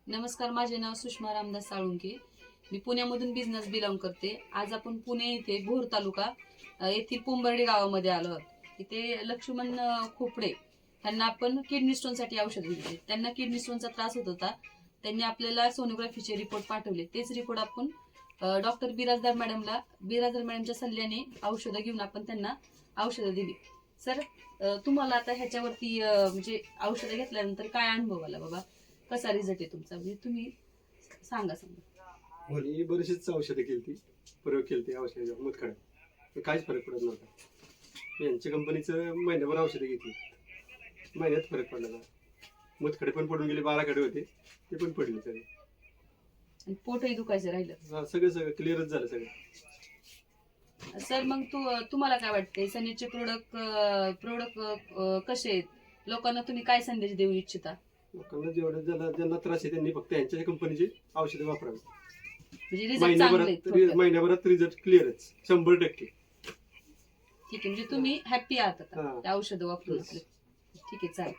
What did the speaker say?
नमस्कार, माझे नाव सुषमा रामदास साळुंके. मी पुण्यामधून बिझनेस बिलॉंग करते. आज आपण पुणे येथे भोर तालुका येथील पोंबर्डी गावामध्ये आलो आहोत. इथे लक्ष्मण खोपडे यांना आपण किडनी स्टोनसाठी औषध दिले. त्यांना किडनी स्टोनचा त्रास होत होता. त्यांनी आपल्याला सोनोग्राफीचे रिपोर्ट पाठवले. तेच रिपोर्ट आपण डॉक्टर बिराजदार मॅडमच्या सल्ल्याने औषधं घेऊन आपण त्यांना औषधं दिली. सर, तुम्हाला आता ह्याच्यावरती म्हणजे औषधं घेतल्यानंतर काय अनुभव आला बाबा? कसा रिझल्ट आहे तुमचा? म्हणजे तुम्ही सांगा. मी बरीचशीच औषधं केली, प्रयोग केले औषधाच्या मुतखड्यात, काहीच फरक पडत नव्हता. यांच्या कंपनीचं महिन्याभर औषधं घेतली, महिन्यात फरक पडला ना. मुतखडे पण पडून गेले, 12 खडे होते ते पण पडले सगळे. आणि पोटही दुखायचं राहिलं? सगळं क्लिअरच झालं सगळं. सर, मग तुम्हाला काय वाटतंय सनीचे प्रोडक्ट कसे आहेत? लोकांना तुम्ही काय संदेश देऊ इच्छिता? लोकांना ज्यांना त्रास आहे त्यांनी फक्त यांच्या कंपनीची औषधं वापरावी. म्हणजे रिझल्ट चांगले आहेत? महिन्याभरात रिझल्ट क्लिअरच 100%. ठीक आहे, म्हणजे तुम्ही हॅप्पी आहात आता औषधं वापरून? ठीक आहे, चालेल.